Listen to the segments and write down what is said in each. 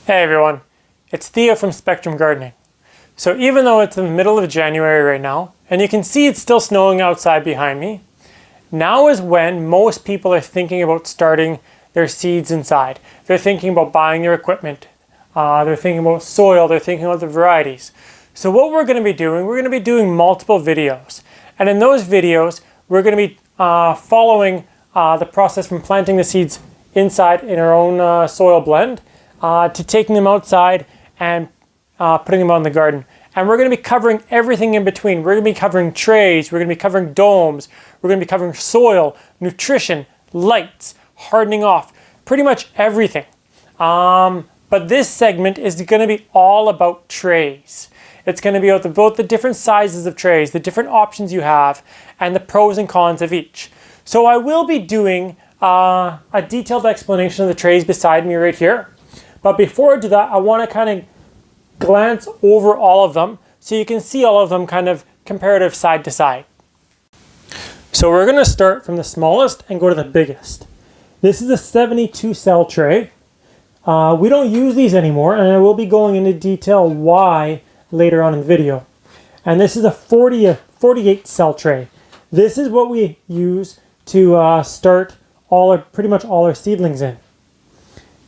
Hey everyone, it's Theo from Spectrum Gardening. So even though it's in the middle of January right now, and you can see it's still snowing outside behind me, now is when most people are thinking about starting their seeds inside. They're thinking about buying their equipment, they're thinking about soil, they're thinking about the varieties. So what we're going to be doing multiple videos. And in those videos, we're going to be following the process from planting the seeds inside in our own soil blend to taking them outside and putting them out in the garden. And we're going to be covering everything in between. We're going to be covering trays, we're going to be covering domes, we're going to be covering soil, nutrition, lights, hardening off, pretty much everything. But this segment is going to be all about trays. It's going to be about both the different sizes of trays, the different options you have, and the pros and cons of each. So I will be doing a detailed explanation of the trays beside me right here. But before I do that, I want to kind of glance over all of them so you can see all of them kind of comparative side to side. So we're going to start from the smallest and go to the biggest. This is a 72 cell tray. We don't use these anymore, and I will be going into detail why later on in the video. And this is a 48 cell tray. This is what we use to start pretty much all our seedlings in.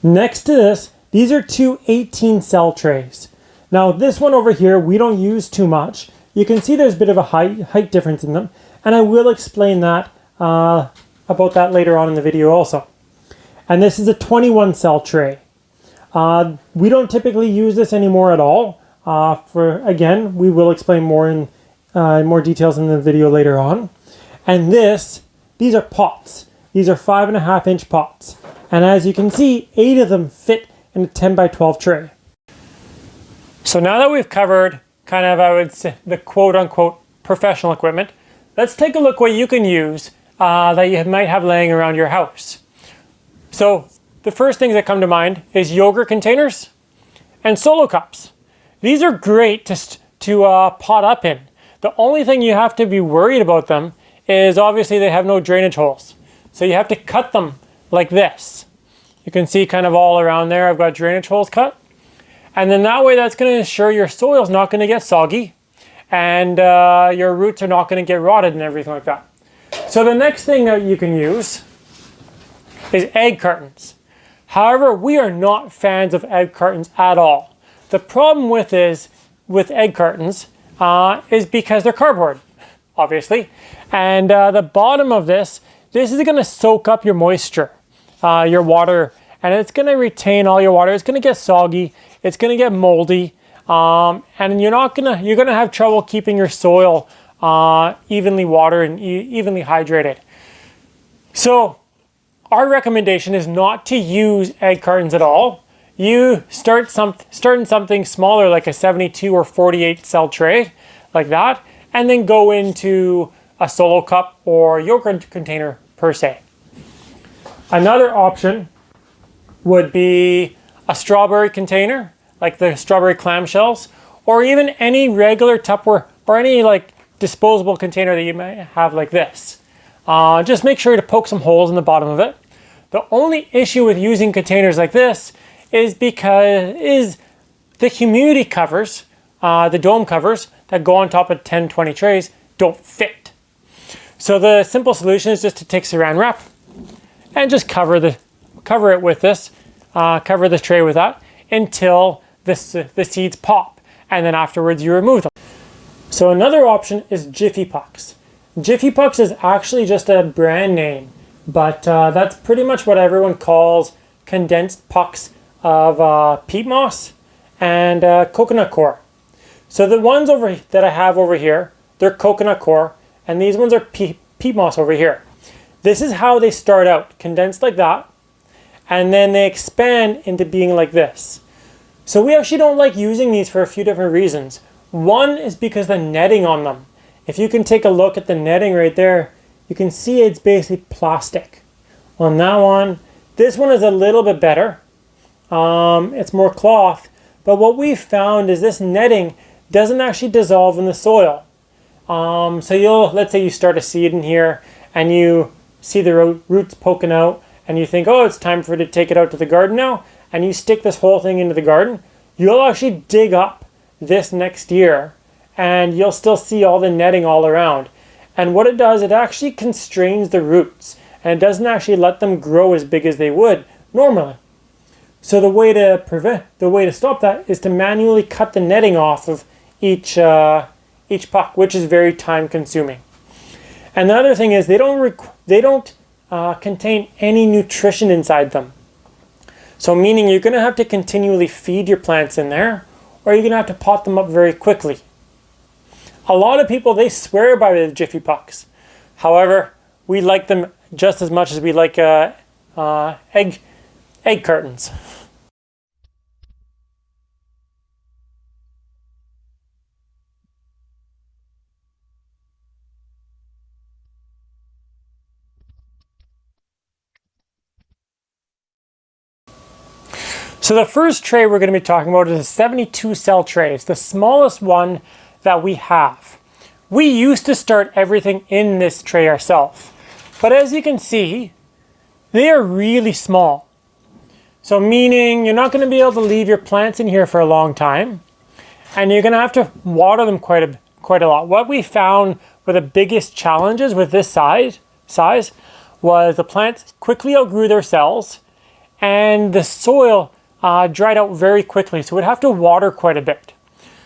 Next to this, these are two 18 cell trays. Now this one over here, we don't use too much. You can see there's a bit of a height difference in them, and I will explain that about that later on in the video also. And this is a 21 cell tray. We don't typically use this anymore at all. Again, we will explain more in more details in the video later on. And these are pots. These are 5.5-inch pots. And as you can see, 8 of them fit in a 10 by 12 tray. So now that we've covered kind of, I would say, the quote-unquote professional equipment, let's take a look what you can use that you might have laying around your house. So the first things that come to mind is yogurt containers and solo cups. These are great to pot up in. The only thing you have to be worried about them is obviously they have no drainage holes. So you have to cut them like this. You can see kind of all around there I've got drainage holes cut. And then that way that's going to ensure your soil's not going to get soggy and your roots are not going to get rotted and everything like that. So the next thing that you can use is egg cartons. However, we are not fans of egg cartons at all. The problem with egg cartons is because they're cardboard, obviously. And the bottom of this is going to soak up your moisture, your water, and it's going to retain all your water. It's going to get soggy. It's going to get moldy, and you're going to have trouble keeping your soil evenly watered and evenly hydrated. So our recommendation is not to use egg cartons at all. You start in something smaller like a 72 or 48 cell tray like that, and then go into a solo cup or yogurt container per se. Another option would be a strawberry container, like the strawberry clamshells, or even any regular Tupperware or any like disposable container that you might have like this. Just make sure to poke some holes in the bottom of it. The only issue with using containers like this is because the humidity covers, the dome covers that go on top of 10, 20 trays don't fit. So the simple solution is just to take saran wrap and just cover it with this, cover the tray with that until the seeds pop, and then afterwards you remove them. So another option is Jiffy Pots. Jiffy Pots is actually just a brand name, but that's pretty much what everyone calls condensed pucks of peat moss and coconut coir. So the ones that I have over here, they're coconut coir, and these ones are peat moss over here. This is how they start out, condensed like that, and then they expand into being like this. So we actually don't like using these for a few different reasons. One is because the netting on them. If you can take a look at the netting right there, you can see it's basically plastic. On that one, this one is a little bit better. It's more cloth, but what we've found is this netting doesn't actually dissolve in the soil. So let's say you start a seed in here and you see the roots poking out and you think, oh, it's time for it to take it out to the garden now. and you stick this whole thing into the garden, you'll actually dig up this next year and you'll still see all the netting all around. And what it does, it actually constrains the roots and it doesn't actually let them grow as big as they would normally. So the way to stop that is to manually cut the netting off of each puck, which is very time consuming. And the other thing is they don't contain any nutrition inside them. So meaning you're going to have to continually feed your plants in there, or you're going to have to pot them up very quickly. A lot of people, they swear by the Jiffy Pucks. However, we like them just as much as we like egg cartons. So the first tray we're going to be talking about is a 72 cell tray. It's the smallest one that we have. We used to start everything in this tray ourselves, but as you can see, they are really small. So meaning you're not going to be able to leave your plants in here for a long time, and you're going to have to water them quite a lot. What we found were the biggest challenges with this size was the plants quickly outgrew their cells, and the soil dried out very quickly, so we'd have to water quite a bit.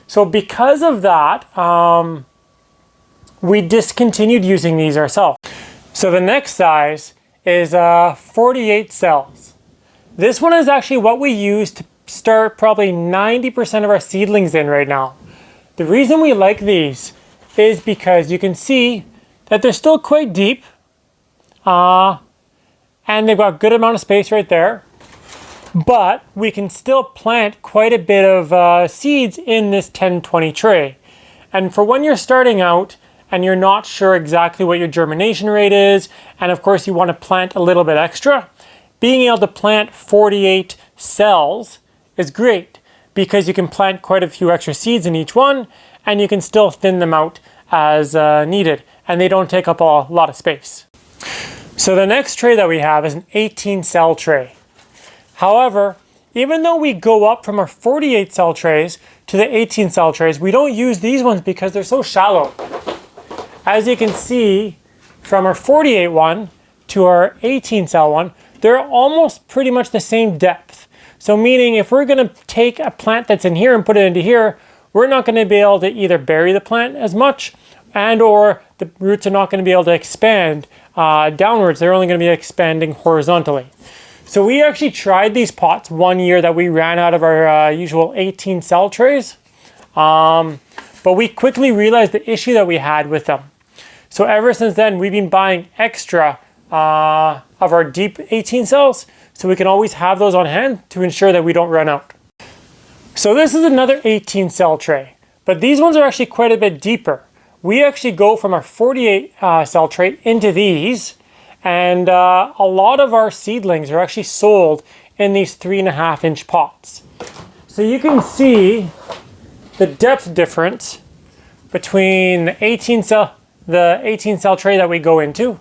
So because of that, we discontinued using these ourselves. So the next size is 48 cells. This one is actually what we use to start probably 90% of our seedlings in right now. The reason we like these is because you can see that they're still quite deep, and they've got a good amount of space right there. But we can still plant quite a bit of seeds in this 10-20 tray. And for when you're starting out and you're not sure exactly what your germination rate is, and of course you want to plant a little bit extra, being able to plant 48 cells is great because you can plant quite a few extra seeds in each one and you can still thin them out as needed, and they don't take up a lot of space. So the next tray that we have is an 18 cell tray. However, even though we go up from our 48 cell trays to the 18 cell trays, we don't use these ones because they're so shallow. As you can see, from our 48 one to our 18 cell one, they're almost pretty much the same depth. So meaning if we're going to take a plant that's in here and put it into here, we're not going to be able to either bury the plant as much and or the roots are not going to be able to expand downwards. They're only going to be expanding horizontally. So we actually tried these pots one year that we ran out of our usual 18 cell trays, but we quickly realized the issue that we had with them. So ever since then, we've been buying extra of our deep 18 cells, so we can always have those on hand to ensure that we don't run out. So this is another 18 cell tray, but these ones are actually quite a bit deeper. We actually go from our 48 cell tray into these, and a lot of our seedlings are actually sold in these 3.5 inch pots. So you can see the depth difference between the 18 cell tray that we go into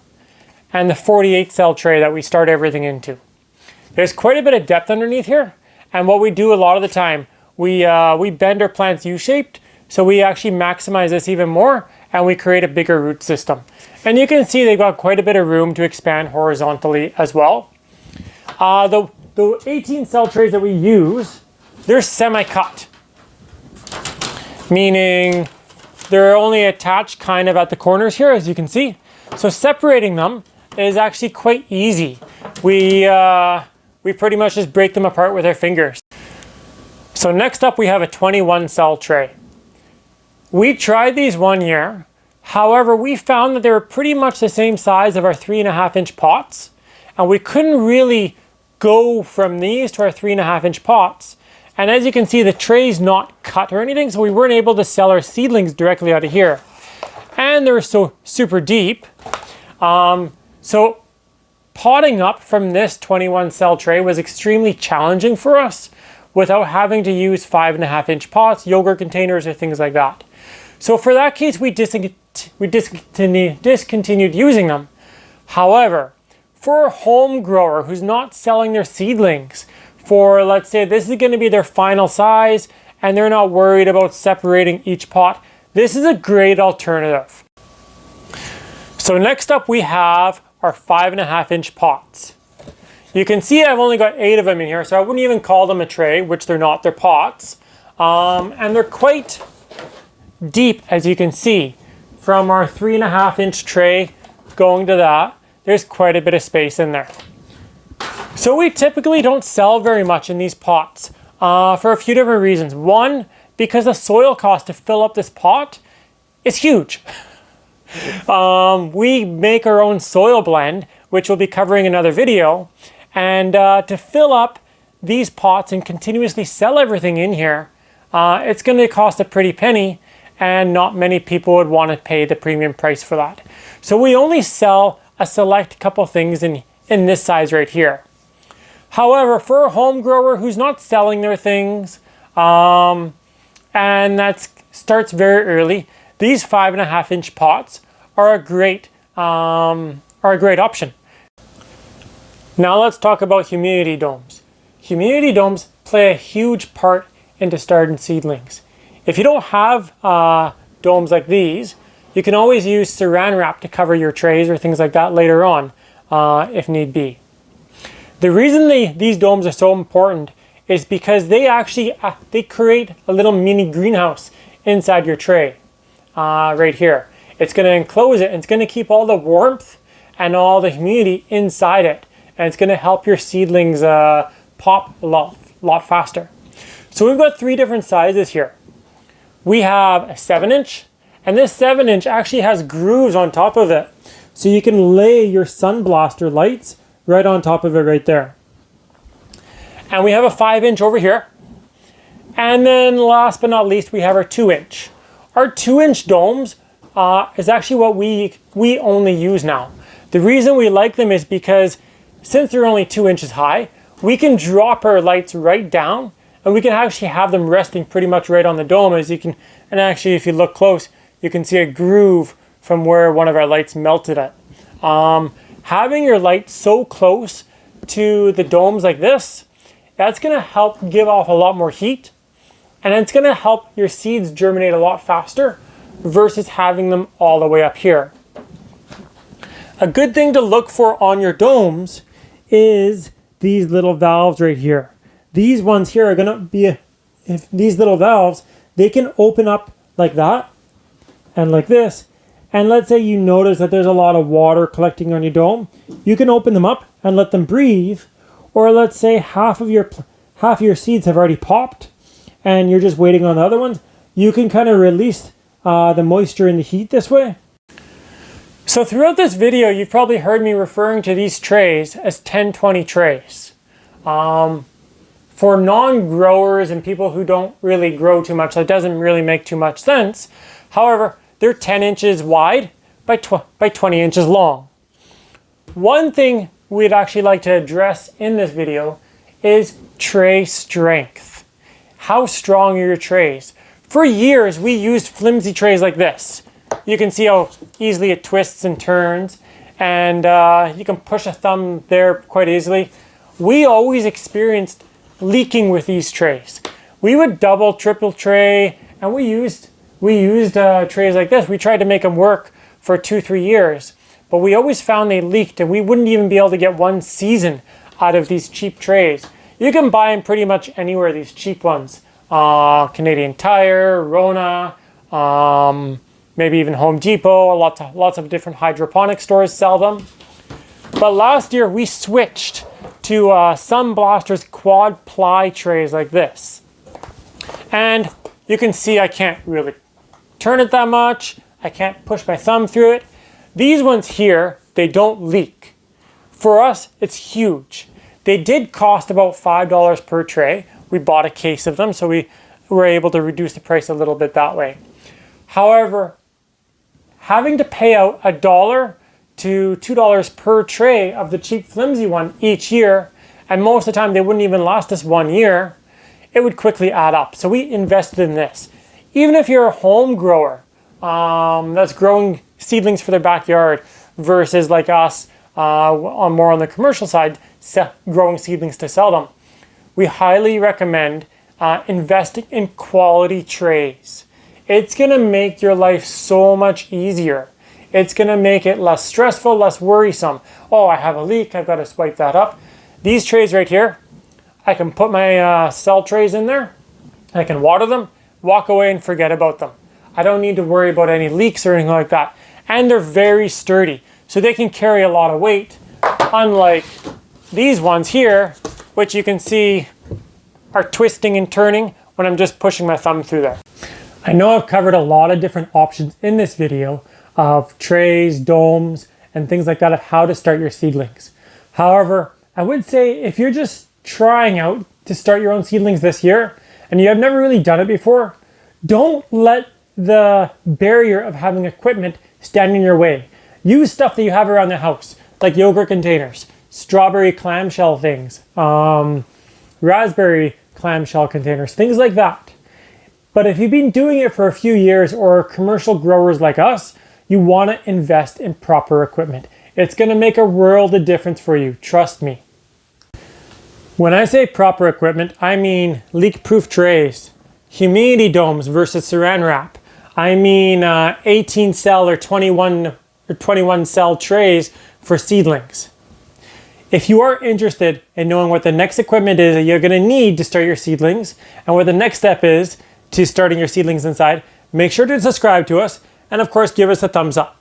and the 48 cell tray that we start everything into. There's quite a bit of depth underneath here, and what we do a lot of the time, we bend our plants U-shaped, so we actually maximize this even more and we create a bigger root system. And you can see they've got quite a bit of room to expand horizontally as well. The 18 cell trays that we use, they're semi-cut, meaning they're only attached kind of at the corners here, as you can see. So separating them is actually quite easy. We pretty much just break them apart with our fingers. So next up we have a 21 cell tray. We tried these one year. However, we found that they were pretty much the same size of our 3.5 inch pots, and we couldn't really go from these to our 3.5 inch pots. And as you can see, the tray's not cut or anything, so we weren't able to sell our seedlings directly out of here. And they were so super deep. So potting up from this 21 cell tray was extremely challenging for us without having to use 5.5 inch pots, yogurt containers, or things like that. So for that case, we discontinued using them. However, for a home grower who's not selling their seedlings for, let's say this is going to be their final size and they're not worried about separating each pot, this is a great alternative. So next up we have our 5.5-inch pots. You can see I've only got 8 of them in here, so I wouldn't even call them a tray, which they're not, they're pots. And they're quite deep, as you can see. From our 3.5-inch tray going to that, there's quite a bit of space in there. So we typically don't sell very much in these pots for a few different reasons. One, because the soil cost to fill up this pot is huge. We make our own soil blend, which we'll be covering in another video. And to fill up these pots and continuously sell everything in here, it's going to cost a pretty penny, and not many people would want to pay the premium price for that. So we only sell a select couple things in this size right here. However, for a home grower who's not selling their things, and that starts very early, these 5.5-inch pots are a great option. Now let's talk about humidity domes. Humidity domes play a huge part into starting seedlings. If you don't have domes like these, you can always use saran wrap to cover your trays or things like that later on, if need be. The reason these domes are so important is because they actually they create a little mini greenhouse inside your tray, right here. It's going to enclose it, and it's going to keep all the warmth and all the humidity inside it, and it's going to help your seedlings pop a lot faster. So we've got 3 different sizes here. We have a 7-inch, and this 7-inch actually has grooves on top of it. So you can lay your sun blaster lights right on top of it right there. And we have a 5-inch over here. And then last but not least, we have our 2-inch. Our 2-inch domes is actually what we only use now. The reason we like them is because since they're only 2 inches high, we can drop our lights right down, and we can actually have them resting pretty much right on the dome, as you can, and actually if you look close, you can see a groove from where one of our lights melted at. Having your light so close to the domes like this, that's going to help give off a lot more heat, and it's going to help your seeds germinate a lot faster versus having them all the way up here. A good thing to look for on your domes is these little valves right here. These ones here are going to be, if these little valves, they can open up like that and like this. And let's say you notice that there's a lot of water collecting on your dome. You can open them up and let them breathe. Or let's say half of your seeds have already popped and you're just waiting on the other ones. You can kind of release the moisture and the heat this way. So throughout this video, you've probably heard me referring to these trays as 10-20 trays. For non-growers and people who don't really grow too much, that doesn't really make too much sense. However, they're 10 inches wide by 20 inches long. One thing we'd actually like to address in this video is tray strength. How strong are your trays? For years, we used flimsy trays like this. You can see how easily it twists and turns, and you can push a thumb there quite easily. We always experienced leaking with these trays. We would double, triple tray, and we used trays like this. We tried to make them work for 2-3 years, but we always found they leaked, and we wouldn't even be able to get one season out of these cheap trays. You can buy them pretty much anywhere, these cheap ones. Canadian Tire, Rona, maybe even Home Depot. Lots of different hydroponic stores sell them. But last year we switched to Sun Blaster's quad ply trays like this. And you can see I can't really turn it that much. I can't push my thumb through it. These ones here, they don't leak. For us, it's huge. They did cost about $5 per tray. We bought a case of them, so we were able to reduce the price a little bit that way. However, having to pay out $1 to $2 per tray of the cheap flimsy one each year, and most of the time they wouldn't even last us 1 year, it would quickly add up. So we invested in this. Even if you're a home grower that's growing seedlings for their backyard versus like us more on the commercial side, growing seedlings to sell them, we highly recommend investing in quality trays. It's gonna make your life so much easier. It's gonna make it less stressful, less worrisome. Oh, I have a leak, I've gotta swipe that up. These trays right here, I can put my cell trays in there, I can water them, walk away and forget about them. I don't need to worry about any leaks or anything like that. And they're very sturdy, so they can carry a lot of weight, unlike these ones here, which you can see are twisting and turning when I'm just pushing my thumb through there. I know I've covered a lot of different options in this video of trays, domes, and things like that of how to start your seedlings. However, I would say if you're just trying out to start your own seedlings this year and you have never really done it before, don't let the barrier of having equipment stand in your way. Use stuff that you have around the house, like yogurt containers, strawberry clamshell things, raspberry clamshell containers, things like that. But if you've been doing it for a few years or commercial growers like us, you want to invest in proper equipment. It's going to make a world of difference for you, trust me. When I say proper equipment, I mean leak-proof trays, humidity domes versus saran wrap. I mean 18 cell or 21 cell trays for seedlings. If you are interested in knowing what the next equipment is that you're going to need to start your seedlings and what the next step is to starting your seedlings inside, make sure to subscribe to us and of course give us a thumbs up.